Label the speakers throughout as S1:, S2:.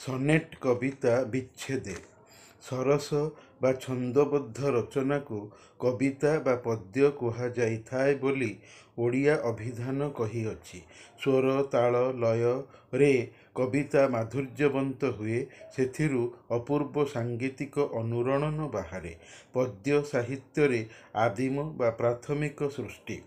S1: Sonnet କବିତା ବିଚ୍ଛେଦେ ସରସ ବା ଛନ୍ଦବଦ୍ଧ ରଚନାକୁ କବିତା ବା ପଦ୍ୟ କୁହାଯାଇଥାଏ ବୋଲି ଓଡ଼ିଆ ଅଭିଧାନ କହିଅଛି। ସ୍ୱର ତାଳ ଲୟରେ କବିତା ମାଧୁର୍ଯ୍ୟବନ୍ତ ହୁଏ, ସେଥିରୁ ଅପୂର୍ବ ସାଙ୍ଗୀତିକ ଅନୁରଣନ ବାହାରେ। ପଦ୍ୟ ସାହିତ୍ୟରେ ଆଦିମ ବା ପ୍ରାଥମିକ ସୃଷ୍ଟି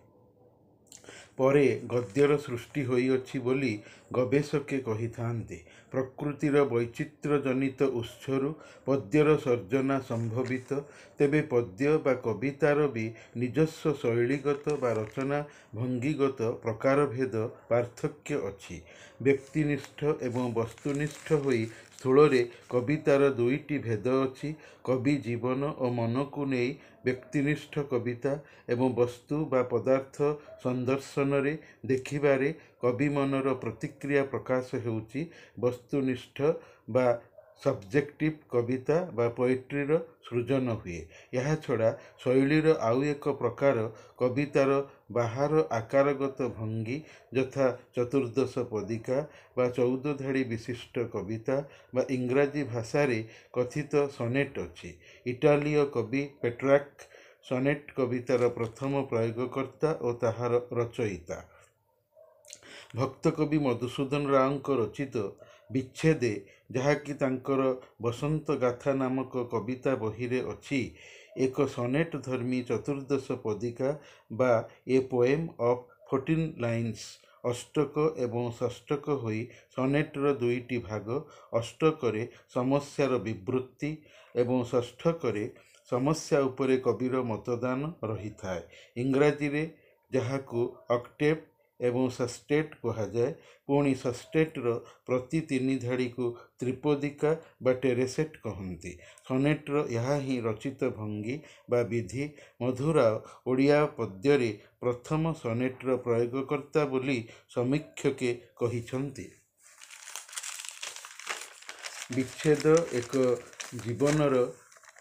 S1: ପରେ ଗଦ୍ୟର ସୃଷ୍ଟି ହୋଇଅଛି ବୋଲି ଗବେଷକେ କହିଥାନ୍ତି। ପ୍ରକୃତିର ବୈଚିତ୍ର୍ୟ ଜନିତ ଉତ୍ସରୁ ପଦ୍ୟର ସର୍ଜନା ସମ୍ଭବିତ। ତେବେ ପଦ୍ୟ ବା କବିତାର ବି ନିଜସ୍ୱ ଶୈଳୀଗତ ବା ରଚନା ଭଙ୍ଗୀଗତ ପ୍ରକାରଭେଦ ପାର୍ଥକ୍ୟ ଅଛି। ବ୍ୟକ୍ତିନିଷ୍ଠ ଏବଂ ବସ୍ତୁନିଷ୍ଠ ହୋଇ ସ୍ଥୂଳରେ କବିତାର ଦୁଇଟି ଭେଦ ଅଛି। କବି ଜୀବନ ଓ ମନକୁ ନେଇ ବ୍ୟକ୍ତିନିଷ୍ଠ କବିତା ଏବଂ ବସ୍ତୁ ବା ପଦାର୍ଥ ସନ୍ଦର୍ଶନରେ ଦେଖିବାରେ କବି ମନର ପ୍ରତିକ୍ରିୟା ପ୍ରକାଶ ହେଉଛି ବସ୍ତୁନିଷ୍ଠ ବା ସବଜେକ୍ଟିଭ କବିତା ବା ପୋଏଟ୍ରିର ସୃଜନ ହୁଏ। ଏହାଛଡ଼ା ଶୈଳୀର ଆଉ ଏକ ପ୍ରକାର କବିତାର ବାହାର ଆକାରଗତ ଭଙ୍ଗୀ, ଯଥା ଚତୁର୍ଦ୍ଦଶ ପଦିକା ବା 14 ଧାଡ଼ି ବିଶିଷ୍ଟ କବିତା ବା ଇଂରାଜୀ ଭାଷାରେ କଥିତ ସନେଟ୍ ଅଛି। ଇଟାଲୀୟ କବି ପେଟ୍ରାର୍କ ସନେଟ୍ କବିତାର ପ୍ରଥମ ପ୍ରୟୋଗକର୍ତ୍ତା ଓ ତାହାର ରଚୟିତା। ଭକ୍ତକବି ମଧୁସୂଦନ ରାଓଙ୍କ ରଚିତ ବିଚ୍ଛେଦେ, ଯାହାକି ତାଙ୍କର ବସନ୍ତ ଗାଥା ନାମକ କବିତା ବହିରେ ଅଛି, ଏକ ସନେଟ୍ ଧର୍ମୀ ଚତୁର୍ଦ୍ଦଶ ପଦିକା ବା ଏ ପୋଏମ୍ ଅଫ୍ 14 ଲାଇନ୍ସ। ଅଷ୍ଟକ ଏବଂ ଷଷ୍ଠକ ହୋଇ ସନେଟ୍ର ଦୁଇଟି ଭାଗ। ଅଷ୍ଟକରେ ସମସ୍ୟାର ବିବୃତ୍ତି ଏବଂ ଷଷ୍ଠକରେ ସମସ୍ୟା ଉପରେ କବିର ମତଦାନ ରହିଥାଏ। ଇଂରାଜୀରେ ଯାହାକୁ ଅକ୍ଟେଭ୍ ଏବଂ ସେଷ୍ଟେଟ୍ କୁହାଯାଏ। ପୁଣି ସେଷ୍ଟେଟ୍ର ପ୍ରତି 3 ଧାଡ଼ିକୁ ତ୍ରିପଦିକା ବା ଟେରେସେଟ୍ କହନ୍ତି। ସନେଟ୍ର ଏହା ହିଁ ରଚିତ ଭଙ୍ଗୀ ବା ବିଧି। ମଧୁରାଓ ଓଡ଼ିଆ ପଦ୍ୟରେ ପ୍ରଥମ ସନେଟ୍ର ପ୍ରୟୋଗକର୍ତ୍ତା ବୋଲି ସମୀକ୍ଷକେ କହିଛନ୍ତି। ବିଚ୍ଛେଦ ଏକ ଜୀବନର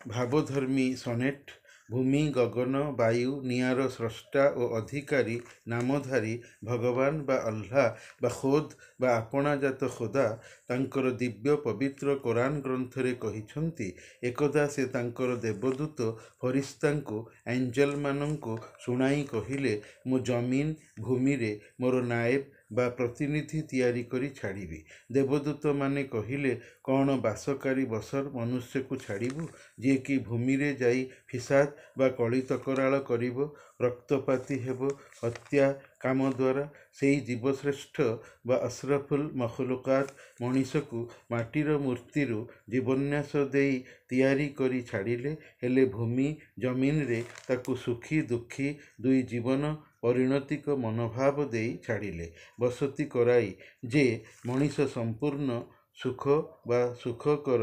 S1: ଭାବଧର୍ମୀ ସନେଟ୍। ଭୂମି, ଗଗନ, ବାୟୁ, ନିଆଁର ସ୍ରଷ୍ଟା ଓ ଅଧିକାରୀ ନାମଧାରୀ ଭଗବାନ ବା ଅଲ୍ଲାହ ବା ଖୋଦ୍ ବା ଆପଣାଜାତ ଖୋଦା ତାଙ୍କର ଦିବ୍ୟ ପବିତ୍ର କୋରାନ୍ ଗ୍ରନ୍ଥରେ କହିଛନ୍ତି। ଏକଦା ସେ ତାଙ୍କର ଦେବଦୂତ ଫରିସ୍ତାଙ୍କୁ ଏଞ୍ଜେଲମାନଙ୍କୁ ଶୁଣାଇ କହିଲେ, ମୁଁ ଜମିନ୍ ଭୂମିରେ ମୋର ନାଏବ ବା ପ୍ରତିନିଧି ତିଆରି କରି ଛାଡ଼ିବି। ଦେବଦୂତମାନେ କହିଲେ, କ'ଣ ବାସକାରୀ ବସର ମନୁଷ୍ୟକୁ ଛାଡ଼ିବୁ, ଯିଏକି ଭୂମିରେ ଯାଇ ଫିସାଦ ବା କଳି ତକରାଳ କରିବ, ରକ୍ତପାତୀ ହେବ ହତ୍ୟା କାମ ଦ୍ୱାରା? ସେହି ଜୀବଶ୍ରେଷ୍ଠ ବା ଅସ୍ରଫୁଲ୍ ମଖଲୁକାତ୍ ମଣିଷକୁ ମାଟିର ମୂର୍ତ୍ତିରୁ ଜୀବନ୍ୟାସ ଦେଇ ତିଆରି କରି ଛାଡ଼ିଲେ, ହେଲେ ଭୂମି ଜମିନରେ ତାକୁ ସୁଖୀ ଦୁଃଖୀ ଦୁଇ ଜୀବନ ପରିଣତିକ ମନୋଭାବ ଦେଇ ଛାଡ଼ିଲେ, ବସତି କରାଇ ଯେ ମଣିଷ ସମ୍ପୂର୍ଣ୍ଣ ସୁଖ ବା ସୁଖକର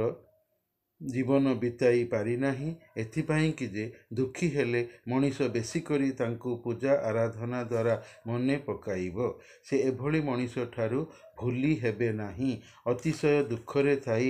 S1: ଜୀବନ ବିତାଇ ପାରିନାହିଁ, ଏଥିପାଇଁକି ଯେ ଦୁଃଖୀ ହେଲେ ମଣିଷ ବେଶୀ କରି ତାଙ୍କୁ ପୂଜା ଆରାଧନା ଦ୍ୱାରା ମନେ ପକାଇବ, ସେ ଏଭଳି ମଣିଷଠାରୁ ଭୁଲି ହେବେ ନାହିଁ। ଅତିଶୟ ଦୁଃଖରେ ଥାଇ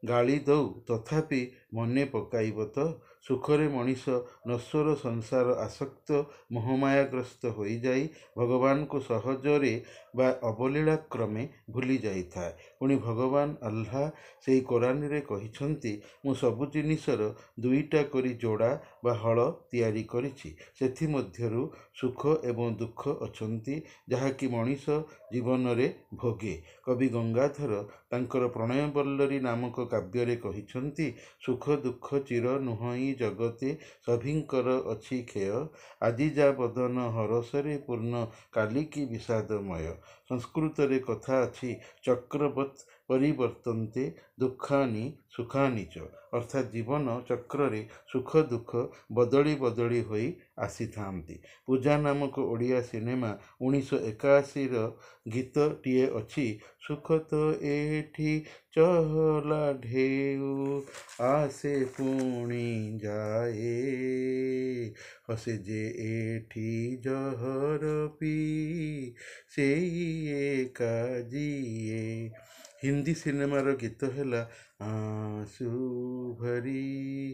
S1: ଗାଳି ଦଉ ତଥାପି ମନେ ପକାଇବ ତ? ସୁଖରେ ମଣିଷ ନଶ୍ୱର ସଂସାର ଆସକ୍ତ ମୋହମାୟାଗ୍ରସ୍ତ ହୋଇଯାଇ ଭଗବାନଙ୍କୁ ସହଜରେ ବା ଅବଲୀଳାକ୍ରମେ ଭୁଲି ଯାଇଥାଏ। ପୁଣି ଭଗବାନ ଅଲ୍ଲାହ ସେହି କୋରାନରେ କହିଛନ୍ତି, ମୁଁ ସବୁ ଜିନିଷର ଦୁଇଟା କରି ଯୋଡ଼ା ବା ହଳ ତିଆରି କରିଛି, ସେଥିମଧ୍ୟରୁ ସୁଖ ଏବଂ ଦୁଃଖ ଅଛନ୍ତି, ଯାହାକି ମଣିଷ ଜୀବନରେ ଭୋଗେ। କବି ଗଙ୍ଗାଧର ତାଙ୍କର ପ୍ରଣୟବଲ୍ଲରୀ ନାମକ କାବ୍ୟରେ କହିଛନ୍ତି, ସୁଖ ଦୁଃଖ ଚିର ନୁହଁଇ ଜଗତେ ସଭିଙ୍କର ଅଛି କ୍ଷୟ, ଆଜି ଯା ବଦନ ହରଷରେ ପୂର୍ଣ୍ଣ କାଲିକି ବିଷାଦମୟ। ସଂସ୍କୃତରେ କଥା ଅଛି, ଚକ୍ରବତ୍ ପରିବର୍ତ୍ତନ୍ତେ ଦୁଃଖାନି ସୁଖାନି ଚ, ଅର୍ଥାତ୍ ଜୀବନ ଚକ୍ରରେ ସୁଖ ଦୁଃଖ ବଦଳି ବଦଳି ହୋଇ ଆସିଥାନ୍ତି। ପୂଜା ନାମକ ଓଡ଼ିଆ ସିନେମା 1981ର ଗୀତଟିଏ ଅଛି, ସୁଖ ତ ଏଠି ଚହଲା ଢେଉ, ଆସେ ପୁଣି ଯାଏ, ହସେ ଯେ ଏଠି ଜହର ପିଇ, ସେଇ ଏକା ଜିଏ। ହିନ୍ଦୀ ସିନେମାର ଗୀତ ହେଲା, ଆଁସୁ ଭରି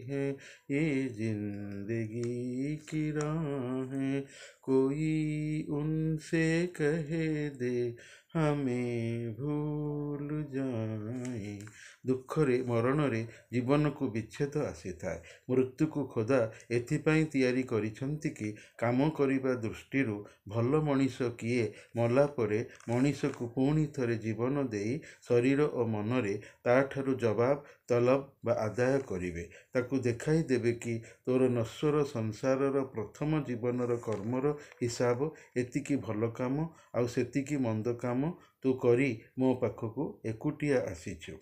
S1: ହେ ये जिंदगी की राहें, कोई उनसे कह दे हमें भूल जाए। ଦୁଃଖରେ ମରଣରେ ଜୀବନକୁ ବିଚ୍ଛେଦ ଆସିଥାଏ। ମୃତ୍ୟୁକୁ ଖୋଦା ଏଥିପାଇଁ ତିଆରି କରିଛନ୍ତି କି କାମ କରିବା ଦୃଷ୍ଟିରୁ ଭଲ ମଣିଷ କିଏ ମଲା ପରେ ମଣିଷକୁ ପୁଣି ଥରେ ଜୀବନ ଦେଇ ଶରୀର ଓ ମନରେ ତାଠାରୁ ଜବାବ ତଲବ ବା ଆଦାୟ କରିବେ। ତାକୁ ଦେଖାଇ ଦେବେ କି ତୋର ନଶ୍ୱର ସଂସାରର ପ୍ରଥମ ଜୀବନର କର୍ମର ହିସାବ ଏତିକି ଭଲ କାମ ଆଉ ସେତିକି ମନ୍ଦ କାମ ତୁ କରି ମୋ ପାଖକୁ ଏକୁଟିଆ ଆସିଛୁ।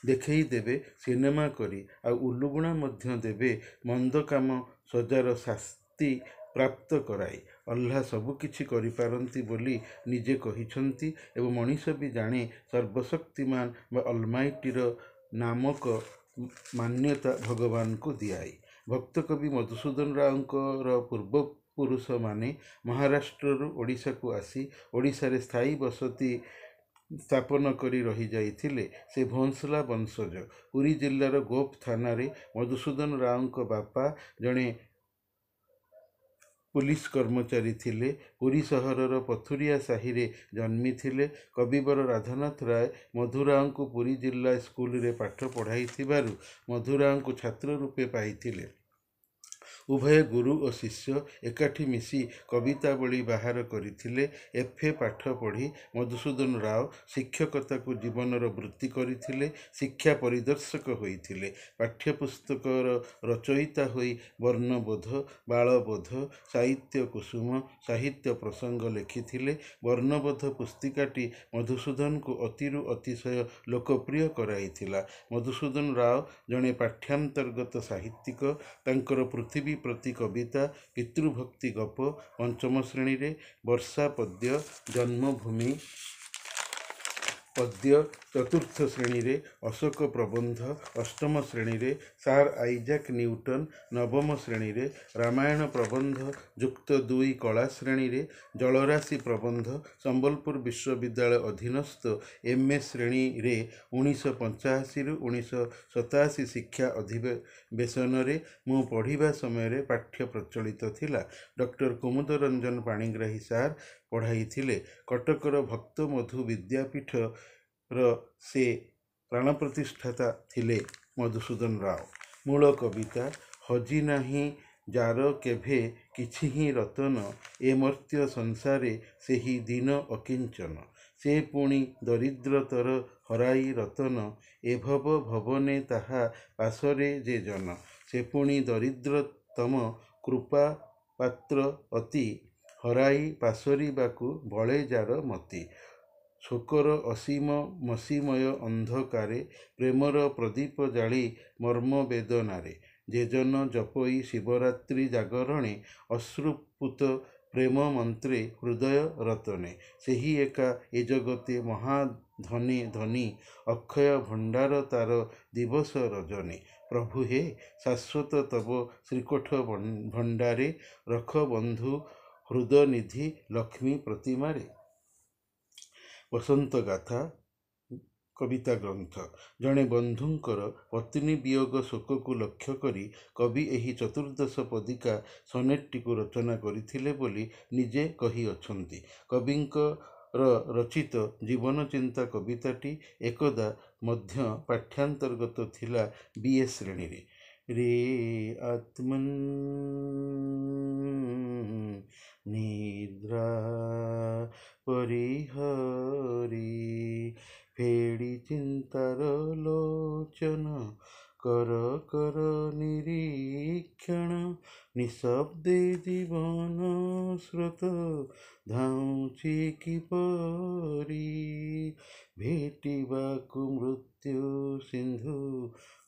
S1: ଦେଖେଇ ଦେବେ ସିନେମା କରି, ଆଉ ଉଲୁଗୁଣା ମଧ୍ୟ ଦେବେ ମନ୍ଦ କାମ ସଜାର ଶାସ୍ତି ପ୍ରାପ୍ତ କରାଇ। ଅଲ୍ଲାହ ସବୁକିଛି କରିପାରନ୍ତି ବୋଲି ନିଜେ କହିଛନ୍ତି ଏବଂ ମଣିଷ ବି ଜାଣେ ସର୍ବଶକ୍ତିମାନ ବା ଅଲମାଇଟିର ନାମକ ମାନ୍ୟତା ଭଗବାନଙ୍କୁ ଦିଆଇ। ଭକ୍ତ କବି ମଧୁସୂଦନ ରାଓଙ୍କର ପୂର୍ବପୁରୁଷମାନେ ମହାରାଷ୍ଟ୍ରରୁ ଓଡ଼ିଶାକୁ ଆସି ଓଡ଼ିଶାରେ ସ୍ଥାୟୀ ବସତି ସ୍ଥାପନ କରି ରହିଯାଇଥିଲେ। ସେ ଭୋଁସଲା ବଂଶଜ। ପୁରୀ ଜିଲ୍ଲାର ଗୋପ ଥାନାରେ ମଧୁସୂଦନ ରାଓଙ୍କ ବାପା ଜଣେ ପୁଲିସ କର୍ମଚାରୀ ଥିଲେ। ପୁରୀ ସହରର ପଥୁରିଆ ସାହିରେ ଜନ୍ମିଥିଲେ। କବିବର ରାଧାନାଥ ରାୟ ମଧୁରାଓଙ୍କୁ ପୁରୀ ଜିଲ୍ଲା ସ୍କୁଲରେ ପାଠ ପଢ଼ାଇଥିବାରୁ ମଧୁରାଓଙ୍କୁ ଛାତ୍ର ରୂପେ ପାଇଥିଲେ। ଉଭୟ ଗୁରୁ ଓ ଶିଷ୍ୟ ଏକାଠି ମିଶି କବିତାବଳୀ ବାହାର କରିଥିଲେ। ଏଫ୍.ଏ. ପାଠ ପଢ଼ି ମଧୁସୂଦନ ରାଓ ଶିକ୍ଷକତାକୁ ଜୀବନର ବୃତ୍ତି କରିଥିଲେ। ଶିକ୍ଷା ପରିଦର୍ଶକ ହୋଇଥିଲେ। ପାଠ୍ୟପୁସ୍ତକର ରଚୟିତା ହୋଇ ବର୍ଣ୍ଣବୋଧ, ବାଳବୋଧ, ସାହିତ୍ୟ କୁସୁମ, ସାହିତ୍ୟ ପ୍ରସଙ୍ଗ ଲେଖିଥିଲେ। ବର୍ଣ୍ଣବୋଧ ପୁସ୍ତିକାଟି ମଧୁସୂଦନଙ୍କୁ ଅତିରୁ ଅତିଶୟ ଲୋକପ୍ରିୟ କରାଇଥିଲା। ମଧୁସୂଦନ ରାଓ ଜଣେ ପାଠ୍ୟାନ୍ତର୍ଗତ ସାହିତ୍ୟିକ। ତାଙ୍କର ପୃଥିବୀ ପ୍ରତି କବିତା, ପିତୃଭକ୍ତି ଗପ ପଞ୍ଚମ ଶ୍ରେଣୀରେ, ବର୍ଷା ପଦ୍ୟ, ଜନ୍ମଭୂମି ପଦ୍ୟ ଚତୁର୍ଥ ଶ୍ରେଣୀରେ, ଅଶୋକ ପ୍ରବନ୍ଧ ଅଷ୍ଟମ ଶ୍ରେଣୀରେ, ସାର୍ ଆଇଜାକ୍ ନ୍ୟୁଟନ ନବମ ଶ୍ରେଣୀରେ, ରାମାୟଣ ପ୍ରବନ୍ଧ ଯୁକ୍ତ 2 କଳା ଶ୍ରେଣୀରେ, ଜଳରାଶି ପ୍ରବନ୍ଧ ସମ୍ବଲପୁର ବିଶ୍ୱବିଦ୍ୟାଳୟ ଅଧୀନସ୍ଥ M.A. ଶ୍ରେଣୀରେ 1985ରୁ 1987 ଶିକ୍ଷା ଅଧିବେଶନରେ ମୁଁ ପଢ଼ିବା ସମୟରେ ପାଠ୍ୟ ପ୍ରଚଳିତ ଥିଲା। ଡକ୍ଟର କୁମୁଦ ରଞ୍ଜନ ପାଣିଗ୍ରାହୀ ସାର୍ ପଢ଼ାଇଥିଲେ। କଟକର ଭକ୍ତମଧୁ ବିଦ୍ୟାପୀଠର ସେ ପ୍ରାଣପ୍ରତିଷ୍ଠାତା ଥିଲେ। ମଧୁସୂଦନ ରାଓ ମୂଳ କବିତା ହଜି ନାହିଁ ଯାର କେଭେ କିଛି ହିଁ ରତନ, ଏ ମର୍ତ୍ତ୍ୟ ସଂସାରେ ସେହି ଦିନ ଅକିଞ୍ଚନ। ସେ ପୁଣି ଦରିଦ୍ରତର ହରାଇ ରତନ, ଏ ଭବ ଭବନେ ତାହା ପାଶରେ ଯେ ଜନ। ସେ ପୁଣି ଦରିଦ୍ରତମ କୃପା ପାତ୍ର ଅତି, ହରାଇ ପାଶରିବାକୁ ବଳେ ଯାର ମତି। ଶୋକର ଅସୀମ ମସୀମୟ ଅନ୍ଧକାରେ, ପ୍ରେମର ପ୍ରଦୀପ ଜାଳି ମର୍ମ ବେଦନାରେ। ଯେ ଜନ ଜପଇ ଶିବରାତ୍ରି ଜାଗରଣେ, ଅଶ୍ରୁପୂତ ପ୍ରେମ ମନ୍ତ୍ରେ ହୃଦୟ ରତନେ। ସେହି ଏକା ଏ ଜଗତେ ମହାଧନେ ଧନୀ, ଅକ୍ଷୟ ଭଣ୍ଡାର ତାର ଦିବସ ରଜନେ। ପ୍ରଭୁ ହେ ଶାଶ୍ୱତ ତବ ଶ୍ରୀକୋଠ ଭଣ୍ଡାରେ, ରଖ ବନ୍ଧୁ ହୃଦନିଧି ଲକ୍ଷ୍ମୀ ପ୍ରତିମାରେ। ବସନ୍ତ ଗାଥା କବିତା ଗ୍ରନ୍ଥ। ଜଣେ ବନ୍ଧୁଙ୍କର ପତ୍ନୀ ବିୟୋଗ ଶୋକକୁ ଲକ୍ଷ୍ୟ କରି କବି ଏହି ଚତୁର୍ଦ୍ଦଶ ପଦିକା ସନେଟଟିକୁ ରଚନା କରିଥିଲେ ବୋଲି ନିଜେ କହିଅଛନ୍ତି। କବିଙ୍କର ରଚିତ ଜୀବନଚିନ୍ତା କବିତାଟି ଏକଦା ମଧ୍ୟ ପାଠ୍ୟାନ୍ତର୍ଗତ ଥିଲା B.A. ଶ୍ରେଣୀରେ। ରେ ଆତ୍ମନ୍ ନିଦ୍ରା ପରିହରି, ଫେଡ଼ି ଚିନ୍ତାର ଲୋଚନ, କର କର ନିରୀକ୍ଷଣ। ନିଃଶବ୍ଦେ ଜୀବନ ସ୍ରୋତ ଧାଉଁଛି କିପରି, ଭେଟିବାକୁ ମୃତ୍ୟୁ ସିନ୍ଧୁ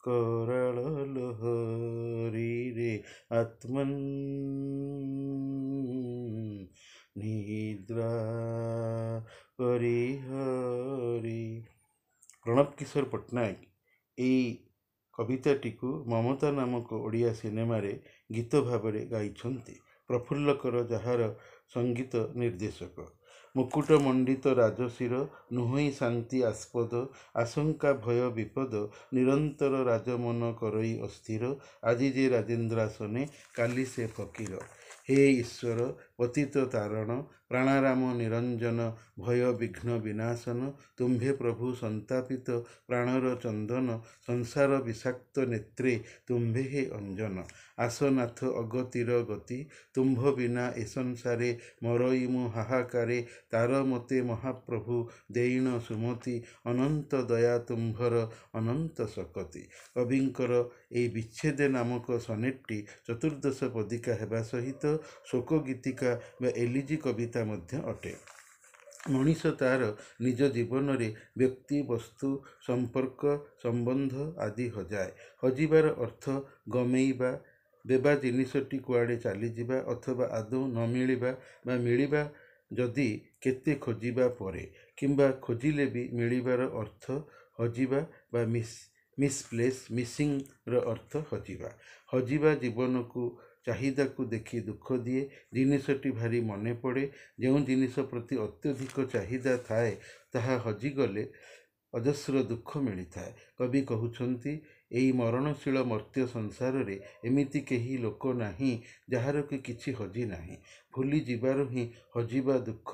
S1: କରାଳ ଲହରୀରେ। ଆତ୍ମନ୍ ନିଦ୍ରା ପରିହରି। ପ୍ରଣବ କିଶୋର ପଟ୍ଟନାୟକ ଏହି କବିତାଟିକୁ ମମତା ନାମକ ଓଡ଼ିଆ ସିନେମାରେ ଗୀତ ଭାବରେ ଗାଇଛନ୍ତି। ପ୍ରଫୁଲ୍ଲକର ଯାହାର ସଙ୍ଗୀତ ନିର୍ଦ୍ଦେଶକ। ମୁକୁଟ ମଣ୍ଡିତ ରାଜଶିର, ନୁହଁଇ ଶାନ୍ତି ଆସ୍ପଦ, ଆଶଙ୍କା ଭୟ ବିପଦ, ନିରନ୍ତର ରାଜମନ କରଇ ଅସ୍ଥିର। ଆଜି ଯେ ରାଜେନ୍ଦ୍ରାସନେ, କାଲି ସେ ଫକୀର। ହେ ଈଶ୍ୱର ପତିତ ତାରଣ ପ୍ରାଣାରାମ ନିରଞ୍ଜନ ଭୟ ବିଘ୍ନ ବିନାଶନ ତୁମ୍ଭେ ପ୍ରଭୁ ସନ୍ତାପିତ ପ୍ରାଣର ଚନ୍ଦନ ସଂସାର ବିଷାକ୍ତ ନେତ୍ରେ ତୁମ୍ଭେ ହେ ଅଞ୍ଜନ ଆସନାଥ ଅଗତିର ଗତି ତୁମ୍ଭ ବିନା ଏ ସଂସାରେ ମରଇ ମୁଁ ହାହାକାରେ ତାର ମତେ ମହାପ୍ରଭୁ ଦେଇଣ ସୁମତି ଅନନ୍ତ ଦୟା ତୁମ୍ଭର ଅନନ୍ତ ଶକତି। କବିଙ୍କର ଏହି ବିଚ୍ଛେଦ ନାମକ ସନେଟଟି ଚତୁର୍ଦ୍ଦଶ ପଦିକା ହେବା ସହିତ ଶୋକ ଗୀତିକା ବା ଏଲିଜି କବିତା ମଧ୍ୟ ଅଟେ। ମଣିଷ ତାର ନିଜ ଜୀବନରେ ବ୍ୟକ୍ତି ବସ୍ତୁ ସମ୍ପର୍କ ସମ୍ବନ୍ଧ ଆଦି ହଜାଏ। ହଜିବାର ଅର୍ଥ ଗମେଇବା ଦେବା ଜିନିଷଟି କୁଆଡ଼େ ଚାଲିଯିବା ଅଥବା ଆଦୌ ନ ମିଳିବା ବା ମିଳିବା ଯଦି କେତେ ଖୋଜିବା ପରେ କିମ୍ବା ଖୋଜିଲେ ବି ମିଳିବାର ଅର୍ଥ ହଜିବା ବା ମିସପ୍ଲେସ୍ ମିସିଂର ଅର୍ଥ ହଜିବା। ହଜିବା ଜୀବନକୁ ଚାହିଦାକୁ ଦେଖି ଦୁଃଖ ଦିଏ। ଜିନିଷଟି ଭାରି ମନେ ପଡ଼େ। ଯେଉଁ ଜିନିଷ ପ୍ରତି ଅତ୍ୟଧିକ ଚାହିଦା ଥାଏ ତାହା ହଜିଗଲେ ଅଜସ୍ର ଦୁଃଖ ମିଳିଥାଏ। କବି କହୁଛନ୍ତି ଏହି ମରଣଶୀଳ ମର୍ତ୍ତ୍ୟ ସଂସାରରେ ଏମିତି କେହି ଲୋକ ନାହିଁ ଯାହାର କି କିଛି ହଜି ନାହିଁ। ଭୁଲି ଯିବାରୁ ହିଁ ହଜିବା ଦୁଃଖ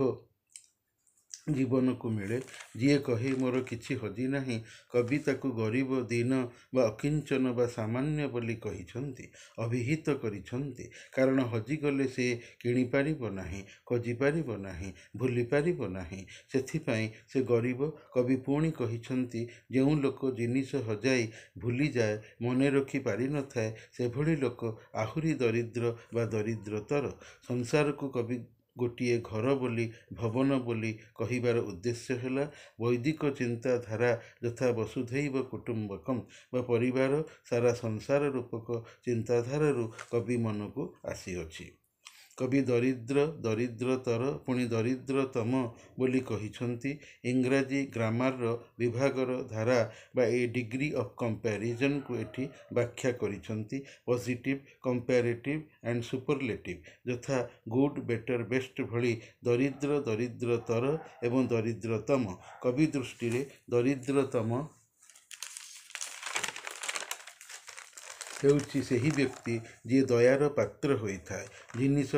S1: ଜୀବନକୁ ମିଳେ। ଯିଏ କହେ ମୋର କିଛି ହଜି ନାହିଁ କବି ତାକୁ ଗରିବ ଦୀନ ବା ଅକିଞ୍ଚନ ବା ସାମାନ୍ୟ ବୋଲି କହିଛନ୍ତି, ଅଭିହିତ କରିଛନ୍ତି। କାରଣ ହଜିଗଲେ ସେ କିଣିପାରିବ ନାହିଁ, ଖୋଜିପାରିବ ନାହିଁ, ଭୁଲିପାରିବ ନାହିଁ। ସେଥିପାଇଁ ସେ ଗରିବ। କବି ପୁଣି କହିଛନ୍ତି ଯେଉଁ ଲୋକ ଜିନିଷ ହଜାଇ ଭୁଲିଯାଏ ମନେ ରଖି ପାରିନଥାଏ ସେଭଳି ଲୋକ ଆହୁରି ଦରିଦ୍ର ବା ଦରିଦ୍ରତର। ସଂସାରକୁ କବି ଗୋଟିଏ ଘର ବୋଲି ଭବନ ବୋଲି କହିବାର ଉଦ୍ଦେଶ୍ୟ ହେଲା ବୈଦିକ ଚିନ୍ତାଧାରା ଯଥା ବସୁଧୈବ କୁଟୁମ୍ବକମ୍ ବା ପରିବାର ସାରା ସଂସାର ରୂପକ ଚିନ୍ତାଧାରାରୁ କବି ମନକୁ ଆସିଅଛି। କବି ଦରିଦ୍ର ଦରିଦ୍ରତର ପୁଣି ଦରିଦ୍ରତମ ବୋଲି କହିଛନ୍ତି। ଇଂରାଜୀ ଗ୍ରାମାରର ବିଭାଗର ଧାରା ବା ଏ ଡିଗ୍ରୀ ଅଫ୍ କମ୍ପାରିଜନକୁ ଏଠି ବ୍ୟାଖ୍ୟା କରିଛନ୍ତି। ପଜିଟିଭ୍, କମ୍ପାରେଟିଭ୍ ଆଣ୍ଡ ସୁପରଲେଟିଭ୍ ଯଥା ଗୁଡ୍, ବେଟର, ବେଷ୍ଟ ଭଳି ଦରିଦ୍ର, ଦରିଦ୍ରତର ଏବଂ ଦରିଦ୍ରତମ। କବି ଦୃଷ୍ଟିରେ ଦରିଦ୍ରତମ ହେଉଛି ସେହି ବ୍ୟକ୍ତି ଯିଏ ଦୟାର ପାତ୍ର ହୋଇଥାଏ। ଜିନିଷ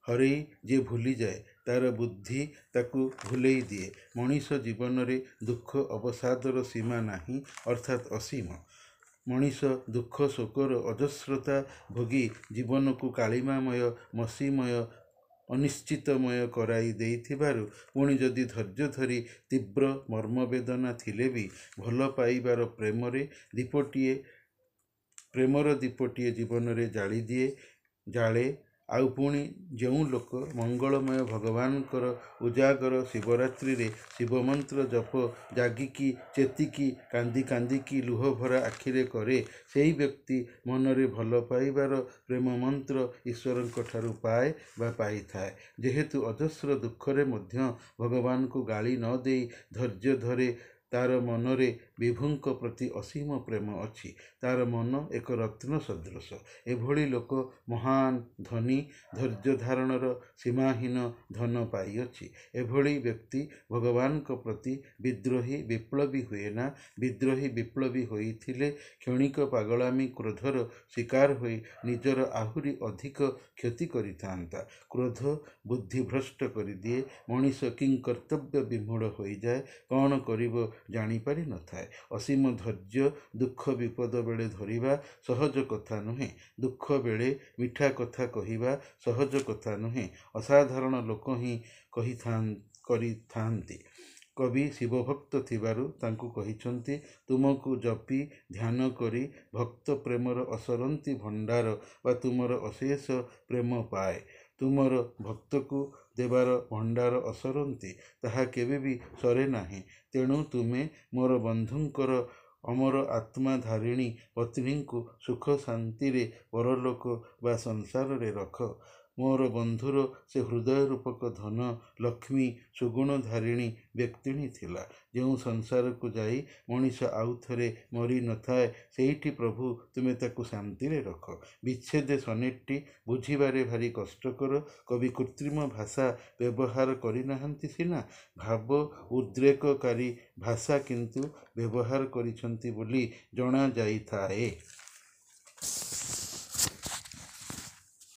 S1: ହରେଇ ଯିଏ ଭୁଲିଯାଏ ତାର ବୁଦ୍ଧି ତାକୁ ଭୁଲେଇ ଦିଏ। ମଣିଷ ଜୀବନରେ ଦୁଃଖ ଅବସାଦର ସୀମା ନାହିଁ ଅର୍ଥାତ୍ ଅସୀମ। ମଣିଷ ଦୁଃଖ ଶୋକର ଅଜସ୍ରତା ଭୋଗି ଜୀବନକୁ କାଳିମାମୟ ମସୀମୟ ଅନିଶ୍ଚିତମୟ କରାଇ ଦେଇଥିବାରୁ ପୁଣି ଯଦି ଧୈର୍ଯ୍ୟ ଧରି ତୀବ୍ର ମର୍ମବେଦନା ଥିଲେ ବି ଭଲ ପାଇବାର ପ୍ରେମର ଦୀପଟିଏ ଜୀବନରେ ଜାଳେ। ଆଉ ପୁଣି ଯେଉଁ ଲୋକ ମଙ୍ଗଳମୟ ଭଗବାନଙ୍କର ଉଜାଗର ଶିବରାତ୍ରିରେ ଶିବମନ୍ତ୍ର ଜପ ଜାଗିକି ଚେତିକି କାନ୍ଦିକି ଲୁହଭରା ଆଖିରେ କରେ ସେହି ବ୍ୟକ୍ତି ମନରେ ଭଲ ପାଇବାର ପ୍ରେମ ମନ୍ତ୍ର ଈଶ୍ୱରଙ୍କ ଠାରୁ ପାଏ ବା ପାଇଥାଏ। ଯେହେତୁ ଅଜସ୍ର ଦୁଃଖରେ ମଧ୍ୟ ଭଗବାନଙ୍କୁ ଗାଳି ନ ଦେଇ ଧୈର୍ଯ୍ୟ ଧରେ ତାର ମନରେ ବିଭୁଙ୍କ ପ୍ରତି ଅସୀମ ପ୍ରେମ ଅଛି। ତାର ମନ ଏକ ରତ୍ନ ସଦୃଶ। ଏଭଳି ଲୋକ ମହାନ ଧନୀ। ଧୈର୍ଯ୍ୟ ଧାରଣର ସୀମାହୀନ ଧନ ପାଇଅଛି। ଏଭଳି ବ୍ୟକ୍ତି ଭଗବାନଙ୍କ ପ୍ରତି ବିଦ୍ରୋହୀ ବିପ୍ଳବୀ ହୁଏ ନା। ବିଦ୍ରୋହୀ ବିପ୍ଳବୀ ହୋଇଥିଲେ କ୍ଷଣିକ ପାଗଳାମୀ କ୍ରୋଧର ଶିକାର ହୋଇ ନିଜର ଆହୁରି ଅଧିକ କ୍ଷତି କରିଥାନ୍ତା। କ୍ରୋଧ ବୁଦ୍ଧିଭ୍ରଷ୍ଟ କରିଦିଏ। ମଣିଷ କିଂକର୍ତ୍ତବ୍ୟ ବିମୂଢ଼ ହୋଇଯାଏ। କ'ଣ କରିବ ଜାଣିପାରି ନଥାଏ। ଅସୀମ ଧୈର୍ଯ୍ୟ ଦୁଃଖ ବିପଦ ବେଳେ ଧରିବା ସହଜ କଥା ନୁହେଁ। ଦୁଃଖ ବେଳେ ମିଠା କଥା କହିବା ସହଜ କଥା ନୁହେଁ। ଅସାଧାରଣ ଲୋକ ହିଁ କରିଥାନ୍ତି। କବି ଶିବଭକ୍ତ ଥିବାରୁ ତାଙ୍କୁ କହିଛନ୍ତି ତୁମକୁ ଜପି ଧ୍ୟାନ କରି ଭକ୍ତ ପ୍ରେମର ଅସରନ୍ତି ଭଣ୍ଡାର ବା ତୁମର ଅଶେଷ ପ୍ରେମ ପାଏ। ତୁମର ଭକ୍ତକୁ ଦେବାର ଭଣ୍ଡାର ଅସରନ୍ତି, ତାହା କେବେ ବି ସରେ ନାହିଁ। ତେଣୁ ତୁମେ ମୋର ବନ୍ଧୁଙ୍କର ଅମର ଆତ୍ମା ଧାରିଣୀ ପତ୍ନୀଙ୍କୁ ସୁଖ ଶାନ୍ତିରେ ପରଲୋକ ବା ସଂସାରରେ ରଖ। ମୋର ବନ୍ଧୁର ସେ ହୃଦୟ ରୂପକ ଧନ ଲକ୍ଷ୍ମୀ ସୁଗୁଣ ଧାରିଣୀ ବ୍ୟକ୍ତିଣୀ ଥିଲା। ଯେଉଁ ସଂସାରକୁ ଯାଇ ମଣିଷ ଆଉ ଥରେ ମରି ନଥାଏ ସେଇଠି ପ୍ରଭୁ ତୁମେ ତାକୁ ଶାନ୍ତିରେ ରଖ। ବିଚ୍ଛେଦ ସନେଟଟି ବୁଝିବାରେ ଭାରି କଷ୍ଟକର। କବି କୃତ୍ରିମ ଭାଷା ବ୍ୟବହାର କରିନାହାନ୍ତି ସିନା, ଭାବ ଉଦ୍ରେକକାରୀ ଭାଷା କିନ୍ତୁ ବ୍ୟବହାର କରିଛନ୍ତି ବୋଲି ଜଣାଯାଇଥାଏ।